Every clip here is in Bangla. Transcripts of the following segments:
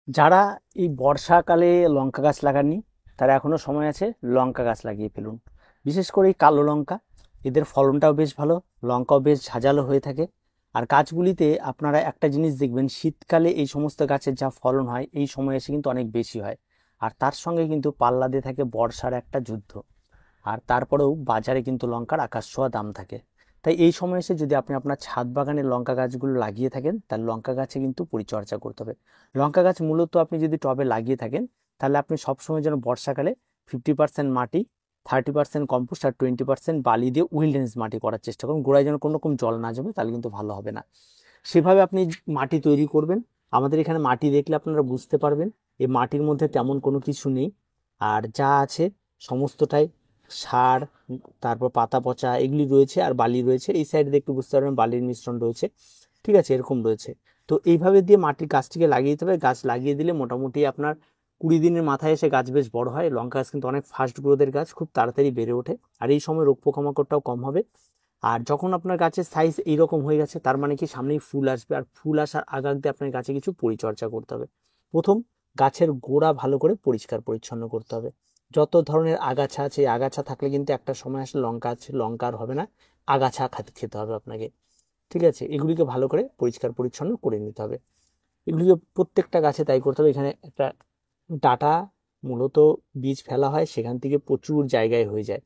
যারা এই বর্ষাকালে লঙ্কা গাছ লাগাননি তারা এখনো সময় আছে, লঙ্কা গাছ লাগিয়ে ফেলুন। বিশেষ করে এই কালো লঙ্কা, এদের ফলনটাও বেশ ভালো, লঙ্কাও বেশ ঝাঁঝালো হয়ে থাকে। আর গাছগুলিতে আপনারা একটা জিনিস দেখবেন, শীতকালে এই সমস্ত গাছের যা ফলন হয় এই সময় এসে কিন্তু অনেক বেশি হয়। আর তার সঙ্গে কিন্তু পাল্লা দিয়ে থাকে বর্ষার একটা যুদ্ধ। আর তারপরেও বাজারে কিন্তু লঙ্কার আকাশ ছোঁয়া দাম থাকে। তাই এই সময় এসে যদি আপনি আপনার ছাদ বাগানের লঙ্কা গাছগুলো লাগিয়ে থাকেন, তাহলে লঙ্কা গাছে কিন্তু পরিচর্যা করতে হবে। লঙ্কা গাছ মূলত আপনি যদি টবে লাগিয়ে থাকেন, তাহলে আপনি সবসময় যেন বর্ষাকালে 50% মাটি, 30% কম্পোস্ট আর 20% বালি দিয়ে উইল্ডেন্স মাটি করার চেষ্টা করুন। গোড়ায় যেন কোনো রকম জল না জমে, তাহলে কিন্তু ভালো হবে না। সেভাবে আপনি মাটি তৈরি করবেন। আমাদের এখানে মাটি দেখলে আপনারা বুঝতে পারবেন এই মাটির মধ্যে তেমন কোনো কিছু নেই। আর যা আছে সমস্তটাই সার, তারপর পাতা পচা এগুলি রয়েছে, আর বালি রয়েছে। এই সাইডে একটু বুঝতে পারবেন বালির মিশ্রণ রয়েছে। ঠিক আছে, এরকম রয়েছে। তো এইভাবে দিয়ে মাটির গাছটিকে লাগিয়ে দিতে হবে। গাছ লাগিয়ে দিলে মোটামুটি আপনার 20 দিনের মাথায় এসে গাছ বেশ বড় হয়। লঙ্কা গাছ কিন্তু অনেক ফাস্ট গ্রোথের গাছ, খুব তাড়াতাড়ি বেড়ে ওঠে। আর এই সময় রোগ পোকামাকড়টাও কম হবে। আর যখন আপনার গাছের সাইজ এইরকম হয়ে গেছে, তার মানে কি সামনেই ফুল আসবে। আর ফুল আসার আগ আগ দিয়ে আপনার গাছে কিছু পরিচর্যা করতে হবে। প্রথম, গাছের গোড়া ভালো করে পরিষ্কার পরিচ্ছন্ন করতে হবে। যত ধরনের আগাছা আছে, এই আগাছা থাকলে কিন্তু একটা সময় আসলে লঙ্কা আছে, লঙ্কা আর হবে না, আগাছা খেতে হবে আপনাকে। ঠিক আছে, এগুলিকে ভালো করে পরিষ্কার পরিচ্ছন্ন করে নিতে হবে। এগুলিকে প্রত্যেকটা গাছে তাই করতে হবে। এখানে একটা ডাটা মূলত বীজ ফেলা হয়, সেখান থেকে প্রচুর জায়গায় হয়ে যায়।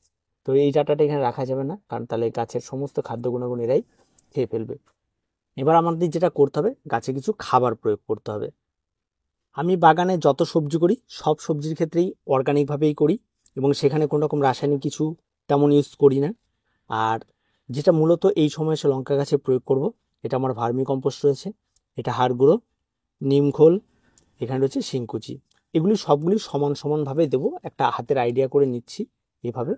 তো এই ডাটাটা এখানে রাখা যাবে না, কারণ তাহলে গাছের সমস্ত খাদ্য গুণাগুণ এরাই খেয়ে ফেলবে। এবার আমাদের যেটা করতে হবে, গাছে কিছু খাবার প্রয়োগ করতে হবে। আমি বাগানে যত সবজি করি সব সবজির ক্ষেত্রেই অর্গানিকভাবেই করি, এবং সেখানে কোনো রকম রাসায়নিক কিছু তেমন ইউজ করি না। আর যেটা মূলত এই সময় এসে লঙ্কা গাছে প্রয়োগ করব, এটা আমার ভার্মি কম্পোস্ট রয়েছে, এটা হাড় গুঁড়ো, নিম খোল, এখানে রয়েছে শিংকুচি। এগুলি সবগুলি সমান সমানভাবে দেবো, একটা হাতের আইডিয়া করে নিচ্ছি এভাবে।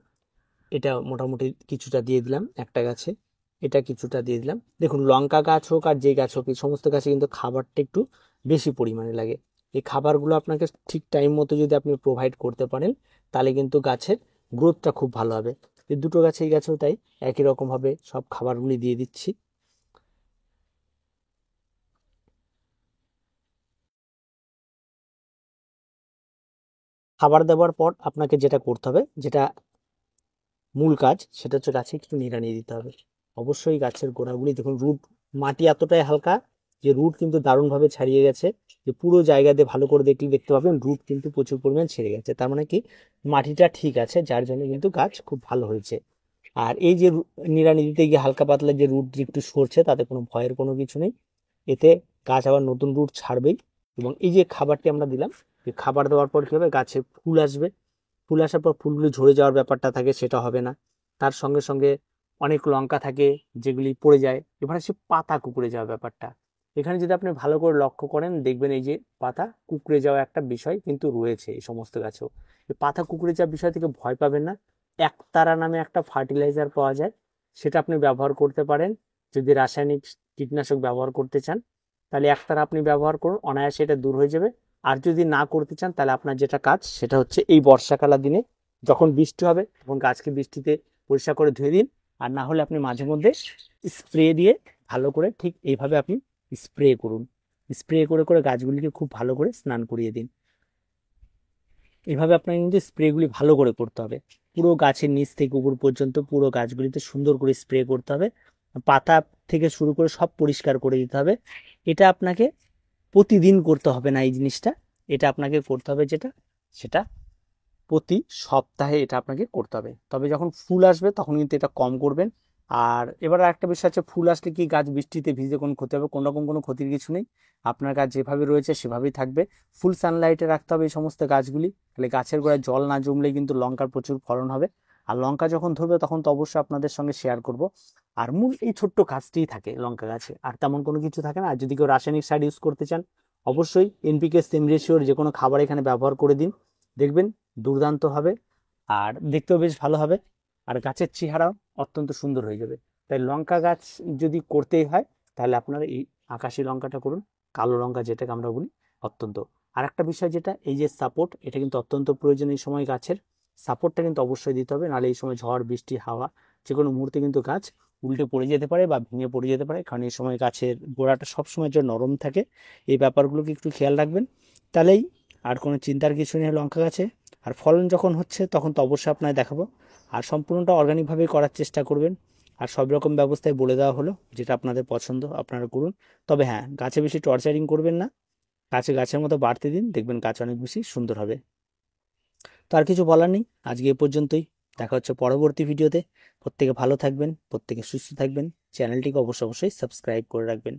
এটা মোটামুটি কিছুটা দিয়ে দিলাম একটা গাছে, এটা কিছুটা দিয়ে দিলাম। দেখুন, লঙ্কা গাছ হোক আর যে গাছ হোক, এই সমস্ত গাছে কিন্তু খাবারটা একটু বেশি পরিমাণে লাগে। এই খাবারগুলো আপনাকে ঠিক টাইম মতো যদি আপনি প্রোভাইড করতে পারেন, তাহলে কিন্তু গাছের গ্রোথটা খুব ভালো হবে। এই দুটো গাছে, এই গাছেও তাই, একই রকমভাবে সব খাবারগুলি দিয়ে দিচ্ছি। খাবার দেওয়ার পর আপনাকে যেটা করতে হবে, যেটা মূল কাজ, সেটা হচ্ছে গাছে একটু নিড়ানি দিতে হবে। অবশ্যই গাছের গোড়াগুলি দেখুন, রুট, মাটি এতটাই হালকা যে রুট কিন্তু দারুণভাবে ছাড়িয়ে গেছে। যে পুরো জায়গাতে ভালো করে দেখলে দেখতে পাবেন রুট কিন্তু প্রচুর পরিমাণ ছেড়ে গেছে। তার মানে কি, মাটিটা ঠিক আছে, যার জন্য কিন্তু গাছ খুব ভালো হয়েছে। আর এই যে নিড়ানি দিতে গিয়ে হালকা পাতলা যে রুট একটু সরছে, তাতে কোনো ভয়ের কোনো কিছু নেই। এতে গাছ আবার নতুন রুট ছাড়বেই। এবং এই যে খাবারটি আমরা দিলাম, এই খাবার দেওয়ার পর কি হবে, গাছে ফুল আসবে। ফুল আসার পর ফুলগুলি ঝরে যাওয়ার ব্যাপারটা থাকে, সেটা হবে না। তার সঙ্গে সঙ্গে অনেক লঙ্কা থাকে যেগুলি পড়ে যায়। এবার সে পাতা কুঁকড়ে যাওয়ার ব্যাপারটা, এখানে যদি আপনি ভালো করে লক্ষ্য করেন, দেখবেন এই যে পাতা কুঁকড়ে যাওয়া একটা বিষয় কিন্তু রয়েছে এই সমস্ত গাছেও। এই পাতা কুঁকড়ে যাওয়ার বিষয় থেকে ভয় পাবেন না। একতারা নামে একটা ফার্টিলাইজার পাওয়া যায়, সেটা আপনি ব্যবহার করতে পারেন। যদি রাসায়নিক কীটনাশক ব্যবহার করতে চান, তাহলে একতারা আপনি ব্যবহার করুন, অনায়াসে এটা দূর হয়ে যাবে। আর যদি না করতে চান, তাহলে আপনার যেটা কাজ, সেটা হচ্ছে এই বর্ষাকালের দিনে যখন বৃষ্টি হবে, তখন গাছকে বৃষ্টিতে পরিষ্কার করে ধুয়ে দিন। আর না হলে আপনি মাঝে মধ্যে স্প্রে দিয়ে ভালো করে, ঠিক এইভাবে আপনি স্প্রে করুন। স্প্রে করে করে গাছগুলিকে খুব ভালো করে স্নান করিয়ে দিন। এভাবে আপনাকে কিন্তু স্প্রেগুলি ভালো করে করতে হবে। পুরো গাছের নিচ থেকে উপর পর্যন্ত পুরো গাছগুলিতে সুন্দর করে স্প্রে করতে হবে। পাতা থেকে শুরু করে সব পরিষ্কার করে দিতে হবে। এটা আপনাকে প্রতিদিন করতে হবে না এই জিনিসটা, এটা আপনাকে করতে হবে যেটা, সেটা প্রতি সপ্তাহে এটা আপনাকে করতে হবে। তবে যখন ফুল আসবে তখন কিন্তু এটা কম করবেন। আর এবার একটা বিষয় আছে, ফুল আসলে কি গাছ বৃষ্টিতে ভিজে কোনো ক্ষতি হবে? কোনো রকম কোনো ক্ষতির কিছু নেই। আপনার গাছ যেভাবে রয়েছে সেভাবেই থাকবে। ফুল সানলাইটে রাখতে হবে এই সমস্ত গাছগুলি, তাহলে গাছের গোড়ায় জল না জমলে কিন্তু লঙ্কার প্রচুর ফলন হবে। আর লঙ্কা যখন ধরবে তখন তো অবশ্যই আপনাদের সঙ্গে শেয়ার করব। আর মূল এই ছোট্ট গাছটিই থাকে লঙ্কা গাছে, আর তেমন কোনো কিছু থাকে না। আর যদি কেউ রাসায়নিক সার ইউজ করতে চান, অবশ্যই এনপিকে, সেম রেশিওর যে কোনো খাবার এখানে ব্যবহার করে দিন, দেখবেন দুর্দান্ত হবে। আর দেখতেও বেশ ভালো হবে। আর গাছের চেহারাও অত্যন্ত সুন্দর হয়ে যাবে। তাই লঙ্কা গাছ যদি করতেই হয়, তাহলে আপনারা এই আকাশি লঙ্কাটা করুন, কালো লঙ্কা যেটাকে আমরা বলি, অত্যন্ত। আর একটা বিষয় যেটা, এই যে সাপোর্ট, এটা কিন্তু অত্যন্ত প্রয়োজন এই সময়। গাছের সাপোর্টটা কিন্তু অবশ্যই দিতে হবে, নাহলে এই সময় ঝড় বৃষ্টি হাওয়া যে কোনো মুহূর্তে কিন্তু গাছ উল্টে পড়ে যেতে পারে বা ভেঙে পড়ে যেতে পারে, কারণ এই সময় গাছের গোড়াটা সবসময় যে নরম থাকে। এই ব্যাপারগুলোকে একটু খেয়াল রাখবেন। তাহলেই আর কোনো চিন্তার কিছু নেই লঙ্কা গাছে। আর ফলন যখন হচ্ছে তখন তো অবশ্যই আপনাকে দেখাবো। আর সম্পূর্ণটা অর্গানিকভাবেই করার চেষ্টা করবেন। আর সব রকম ব্যবস্থায় বলে দেওয়া হলো, যেটা আপনাদের পছন্দ আপনারা করুন। তবে হ্যাঁ, গাছে বেশি টর্চারিং করবেন না, গাছের মতো বাড়তে দিন, দেখবেন গাছ অনেক বেশি সুন্দর হবে। তো আর কিছু বলার নেই, আজকে এ পর্যন্তই। দেখা হচ্ছে পরবর্তী ভিডিওতে। প্রত্যেকে ভালো থাকবেন, প্রত্যেকে সুস্থ থাকবেন, চ্যানেলটিকে অবশ্যই সাবস্ক্রাইব করে রাখবেন।